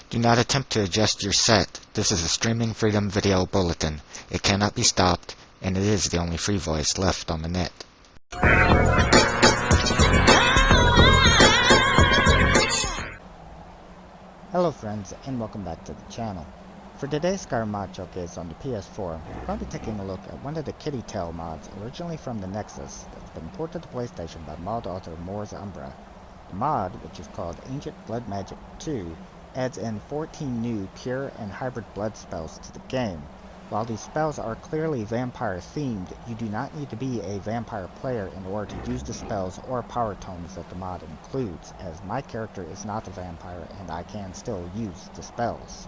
Do not attempt to adjust your set. This is a Streaming Freedom Video Bulletin. It cannot be stopped, and it is the only free voice left on the net. Hello friends, and welcome back to the channel. For today's Skyrim mod showcase on the PS4, we're going to be taking a look at one of the Kittytails mods originally from the Nexus that's been ported to PlayStation by Mod Author Mors-Umbra. The mod, which is called Ancient Blood Magic-II, adds in 14 new pure and hybrid blood spells to the game. While these spells are clearly vampire themed, you do not need to be a vampire player in order to use the spells or power tomes that the mod includes, as my character is not a vampire and I can still use the spells.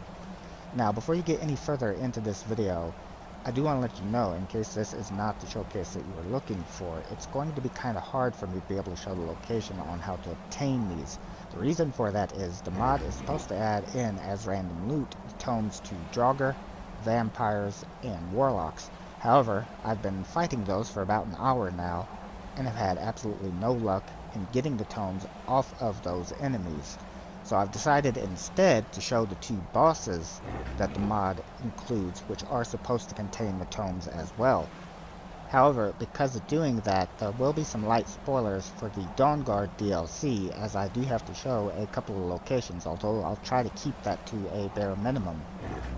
Now, before you get any further into this video, I do want to let you know, in case this is not the showcase that you were looking for, it's going to be kind of hard for me to be able to show the location on how to obtain these. The reason for that is the mod is supposed to add in as random loot the tomes to Draugr, vampires, and warlocks. However, I've been fighting those for about an hour now, and have had absolutely no luck in getting the tomes off of those enemies. So I've decided instead to show the two bosses that the mod includes, which are supposed to contain the tomes as well. However, because of doing that, there will be some light spoilers for the Dawnguard DLC, as I do have to show a couple of locations, although I'll try to keep that to a bare minimum.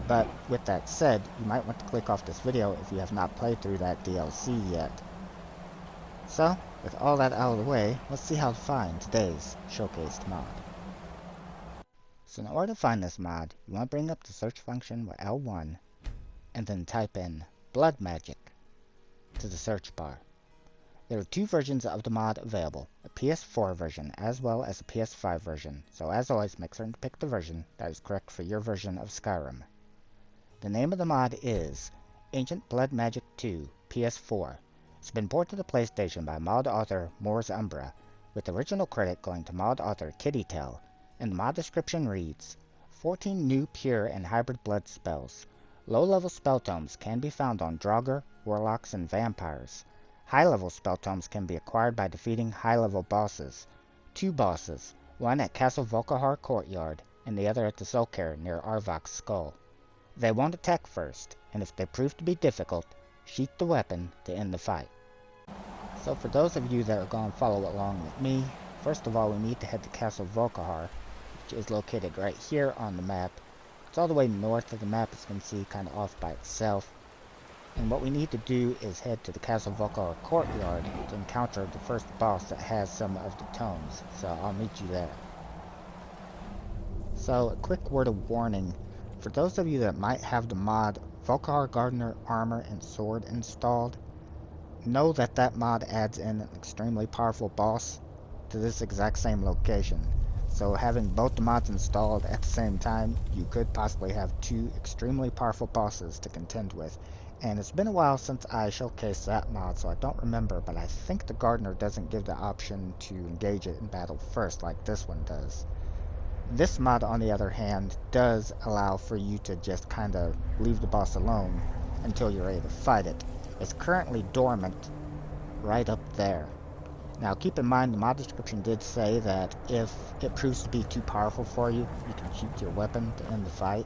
But with that said, you might want to click off this video if you have not played through that DLC yet. So, with all that out of the way, let's see how to find today's showcased mod. So in order to find this mod, you want to bring up the search function with L1, and then type in Blood Magic to the search bar. There are two versions of the mod available, a PS4 version as well as a PS5 version, so as always make certain to pick the version that is correct for your version of Skyrim. The name of the mod is Ancient Blood Magic-II PS4. It's been ported to PlayStation by Mod Author Mors-Umbra, with original credit going to Mod Author Kittytails, and the mod description reads, 14 new pure and hybrid blood spells. Low-level spell tomes can be found on Draugr, warlocks, and vampires. High-level spell tomes can be acquired by defeating high-level bosses. Two bosses, one at Castle Volkihar Courtyard, and the other at the Zulkir near Arvok's Skull. They won't attack first, and if they prove to be difficult, sheath the weapon to end the fight. So for those of you that are going to follow along with me, first of all we need to head to Castle Volkihar, which is located right here on the map. It's all the way north of the map, as you can see, kind of off by itself. And what we need to do is head to the Castle Volkihar Courtyard to encounter the first boss that has some of the tomes. So I'll meet you there. So a quick word of warning. For those of you that might have the mod Volkihar Gardener Armor and Sword installed, know that that mod adds in an extremely powerful boss to this exact same location. So having both the mods installed at the same time, you could possibly have two extremely powerful bosses to contend with. And it's been a while since I showcased that mod, so I don't remember, but I think the Gardener doesn't give the option to engage it in battle first like this one does. This mod, on the other hand, does allow for you to just kind of leave the boss alone until you're ready to fight it. It's currently dormant right up there. Now keep in mind the mod description did say that if it proves to be too powerful for you, you can sheath your weapon to end the fight.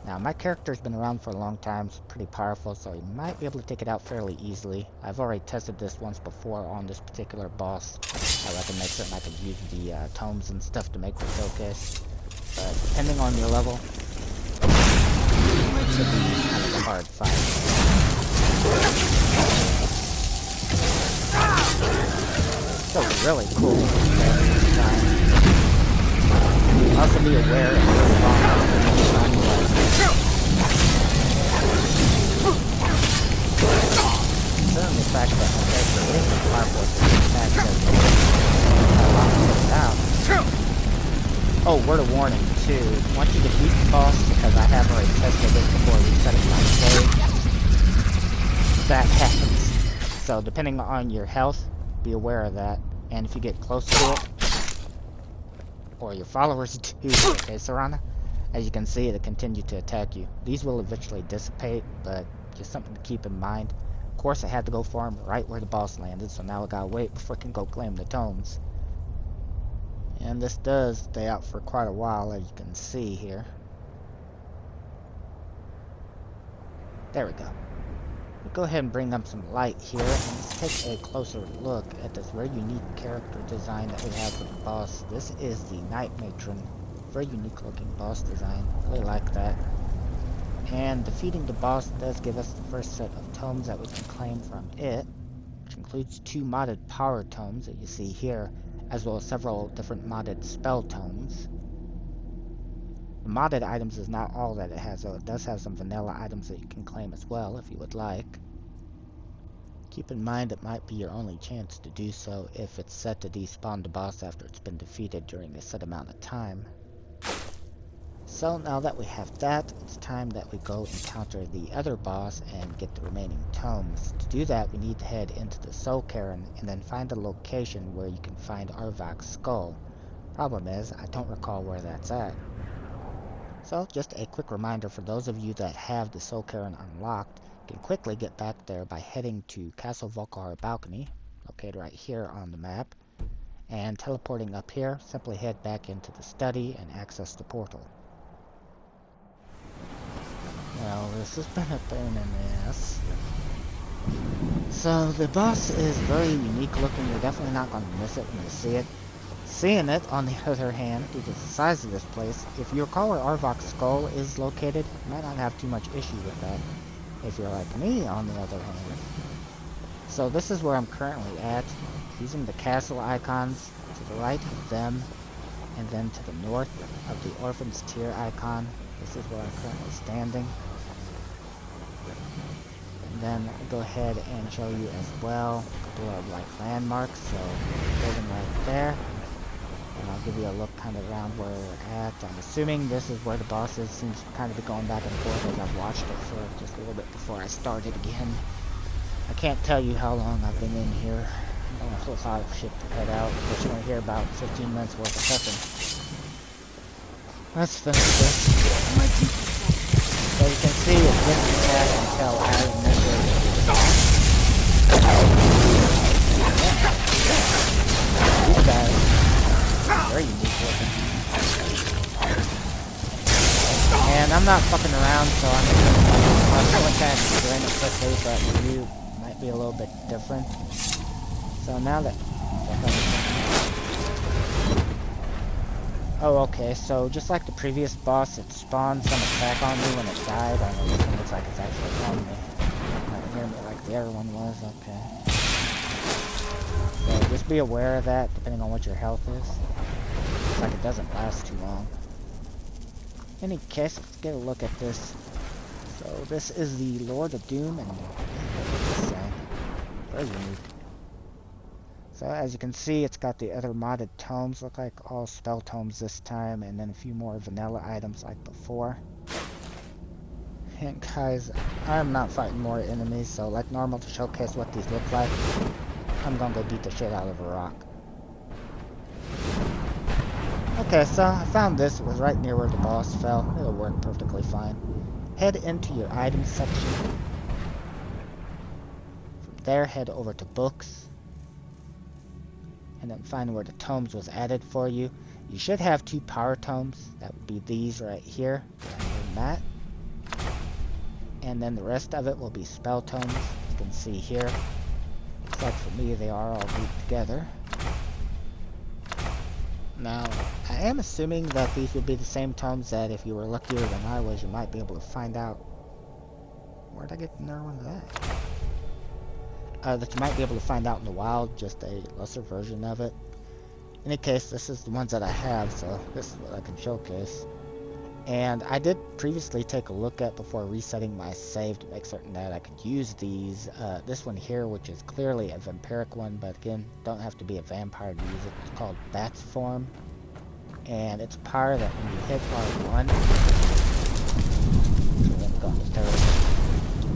Now my character's been around for a long time, it's pretty powerful, so you might be able to take it out fairly easily. I've already tested this once before on this particular boss. I reckon make certain I could use the tomes and stuff to make the showcase. But depending on your level, it should be kind of a hard fight. So really cool. Also be aware of the long considering the fact that my character is as powerful as the attack down. Oh, word of warning too. Once you defeat the boss, because I have already tested this before resetting my save, that happens. So depending on your health, be aware of that, and if you get close to it, or your followers do, okay, Serana, as you can see, it'll continue to attack you. These will eventually dissipate, but just something to keep in mind. Of course, I had to go farm right where the boss landed, so now I gotta wait before I can go claim the tomes. And this does stay out for quite a while, as you can see here. There we go. We'll go ahead and bring up some light here, and let's take a closer look at this very unique character design that we have for the boss. This is the Night Matron. Very unique looking boss design. Really like that. And defeating the boss does give us the first set of tomes that we can claim from it, which includes 2 modded power tomes that you see here, as well as several different modded spell tomes. The modded items is not all that it has, though it does have some vanilla items that you can claim as well if you would like. Keep in mind it might be your only chance to do so if it's set to despawn the boss after it's been defeated during a set amount of time. So now that we have that, it's time that we go encounter the other boss and get the remaining tomes. To do that, we need to head into the Soul Cairn and then find a location where you can find Arvak's skull. Problem is, I don't recall where that's at. So, just a quick reminder for those of you that have the Soul Cairn unlocked, you can quickly get back there by heading to Castle Volkar Balcony, located right here on the map, and teleporting up here, simply head back into the study and access the portal. Well, this has been a pain in the ass. So, the boss is very unique looking. You're definitely not going to miss it when you see it. Seeing it, on the other hand, due to the size of this place, if you recall where Arvak's skull is located, you might not have too much issue with that, if you're like me, on the other hand. So this is where I'm currently at, using the castle icons to the right of them, and then to the north of the Orphan's Tear icon. This is where I'm currently standing. And then I'll go ahead and show you as well a couple of like landmarks, so building right there. And I'll give you a look kind of around where we're at. I'm assuming this is where the boss is. Seems to kind of be going back and forth as I've watched it for just a little bit before I started again. I can't tell you how long I've been in here. I have a lot of shit to cut out. But you're going to hear about 15 minutes worth of cooking. Let's finish this. So you can see it didn't attack until I remember these guys. Very unique looking. And I'm not fucking around, so I'm going to kind of doing it quickly, but the view might be a little bit different. So now that... Oh, okay, so just like the previous boss, it spawned some attack on me when it died, and this one looks like it's actually on me. Not near me like the other one was, okay. So just be aware of that, depending on what your health is. Looks like it doesn't last too long. In any case, let's get a look at this. So this is the Lord of Doom, and very unique. So as you can see, it's got the other modded tomes, look like all spell tomes this time, and then a few more vanilla items like before. And guys, I'm not fighting more enemies, so like normal, to showcase what these look like, I'm gonna go beat the shit out of a rock. Okay, so I found this. It was right near where the boss fell. It'll work perfectly fine. Head into your items section. From there, head over to books. And then find where the tomes was added for you. You should have 2 power tomes. That would be these right here. And that. And then the rest of it will be spell tomes. You can see here. Looks like for me they are all grouped together. Now, I am assuming that these would be the same tomes that if you were luckier than I was, you might be able to find out. Where'd I get another one of that? That you might be able to find out in the wild, just a lesser version of it. In any case, this is the ones that I have, so this is what I can showcase. And I did previously take a look at before resetting my save to make certain that I could use these. This one here, which is clearly a vampiric one, but again, don't have to be a vampire to use it. It's called Bat's Form. And it's a power that when you hit R1,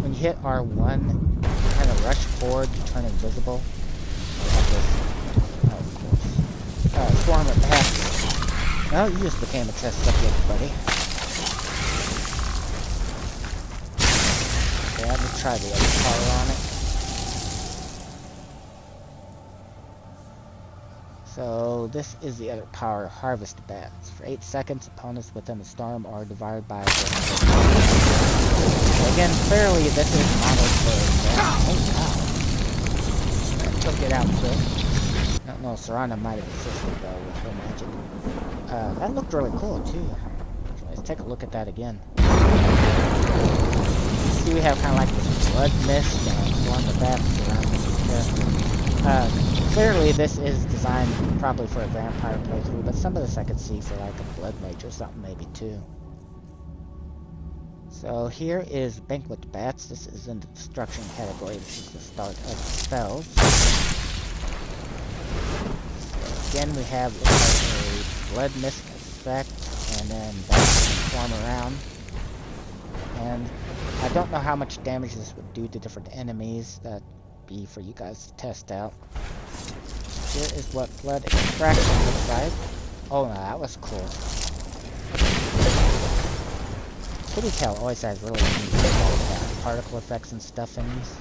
when you hit R1, you kind of rush forward to turn invisible. Form it back. Well, you just became a test subject, buddy. Okay, I'm gonna try the other power on it. So this is the other power, Harvest Bats. For 8 seconds, opponents within the storm are devoured by a again, clearly this is modeled for oh wow. That took it out quick. I don't know, Serana might have assisted though with her magic. That looked really cool too. Let's take a look at that again. See, we have kind of like this blood mist on the bats around here. Clearly this is designed probably for a vampire playthrough, but some of this I could see for like a blood mage or something maybe too. So here is Banquet Bats. This is in the destruction category. This is the start of the spells. So again we have like a blood mist effect, and then bats form around. And I don't know how much damage this would do to different enemies. That'd be for you guys to test out. Here is what blood extraction looks like. Oh no, that was cool. Kittytail always has really neat particle effects and stuff in these.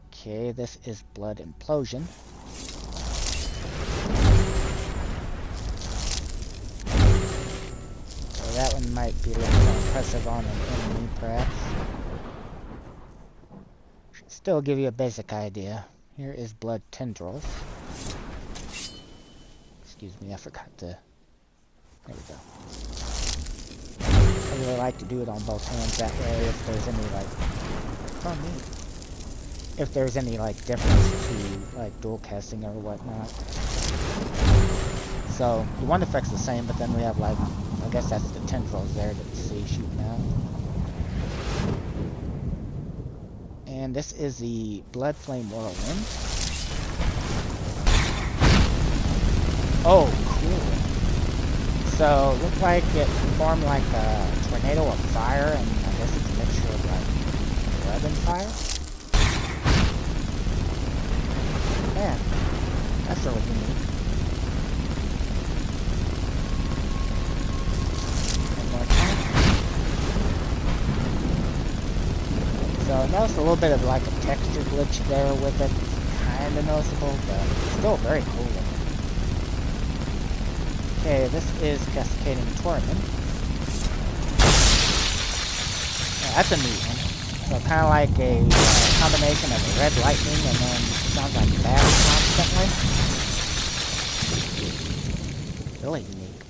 Okay, this is blood implosion. So that one might be a little more impressive on an enemy, perhaps. Should still give you a basic idea. Here is blood tendrils. Excuse me, I forgot to... There we go. I really like to do it on both hands, that way if there's any like... Pardon me. If there's any like difference to like dual casting or whatnot. So, the one effect's the same, but then we have like... I guess that's the tendrils there that you see shooting out. And this is the Blood Flame Whirlwind. Oh, cool. So, it looked like it formed like a tornado of fire, and I guess it's a mixture of like blood and fire. Man, that's really unique. One more time. So, notice a little bit of like a texture glitch there with it. Kinda noticeable, but still very cool looking. Okay, this is Cascading Torment. Yeah, that's a neat one. So kind of like a combination of red lightning and then sounds like bats constantly. Really unique.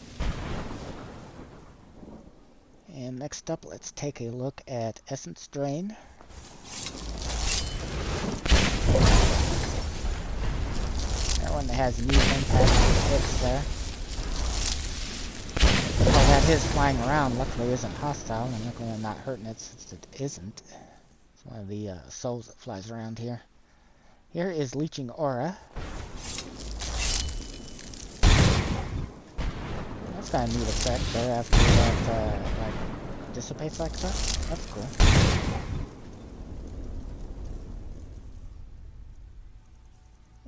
And next up, let's take a look at Essence Drain. That one that has new impact hits there. Oh, that is flying around. Luckily, isn't hostile, and luckily I'm not hurting it since it isn't. It's one of the souls that flies around here. Here is Leeching Aura. That's got a neat effect there after that, like, dissipates like that. That's cool.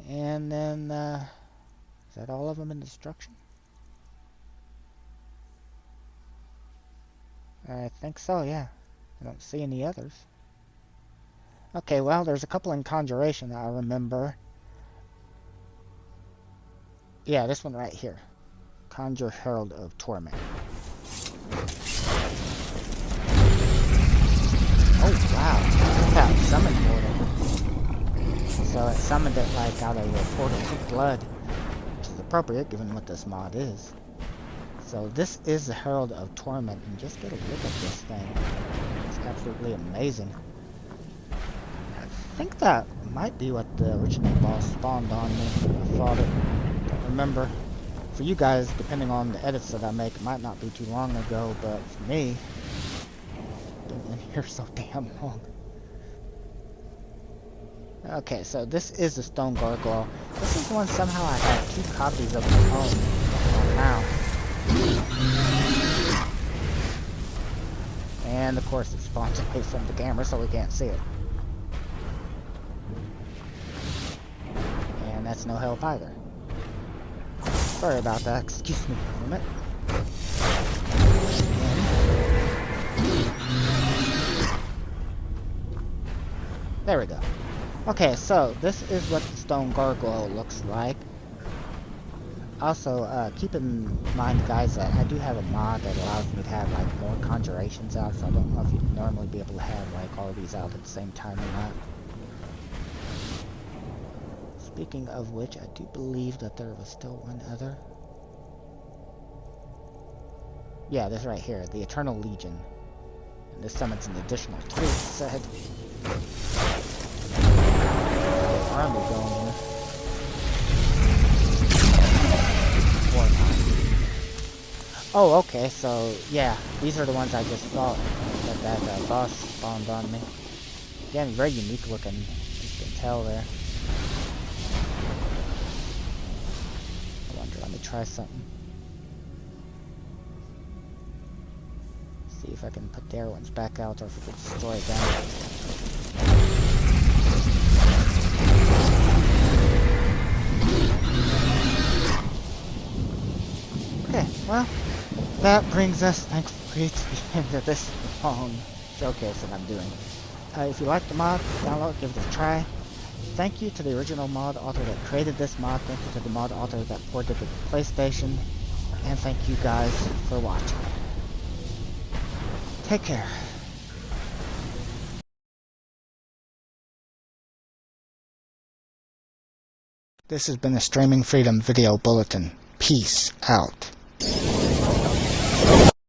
And then, is that all of them in destruction? I think so, yeah. I don't see any others. Okay, well, there's a couple in Conjuration that I remember. Yeah, this one right here. Conjure Herald of Torment. Oh, wow. That summoned portal. So it summoned it like out of a portal of blood. Which is appropriate given what this mod is. So this is the Herald of Torment, and just get a look at this thing. It's absolutely amazing. I think that might be what the original boss spawned on me. I thought it. Don't remember. For you guys, depending on the edits that I make, it might not be too long ago, but for me, I've been in here so damn long. Okay, so this is the Stone Gargoyle. This is one somehow I have 2 copies of my own now. And of course it spawns away from the camera so we can't see it. And that's no help either. Sorry about that, excuse me for a minute. There we go. Okay, so this is what the stone gargoyle looks like. Also, keep in mind, guys, that I do have a mod that allows me to have like more conjurations out, so I don't know if you'd normally be able to have like all of these out at the same time or not. Speaking of which, I do believe that there was still one other. Yeah, this right here, the Eternal Legion. And this summons an additional 3, it said. Where am I going here? Or not. Oh, okay, so, yeah, these are the ones I just thought that boss spawned on me. Again, very unique looking, you can tell there. I wonder, let me try something. See if I can put their ones back out or if we can destroy them. Okay, well, that brings us, thankfully, to the end of this long showcase that I'm doing. If you like the mod, download, give it a try. Thank you to the original mod author that created this mod. Thank you to the mod author that ported it to the PlayStation. And thank you guys for watching. Take care. This has been a Streaming Freedom Video Bulletin. Peace out.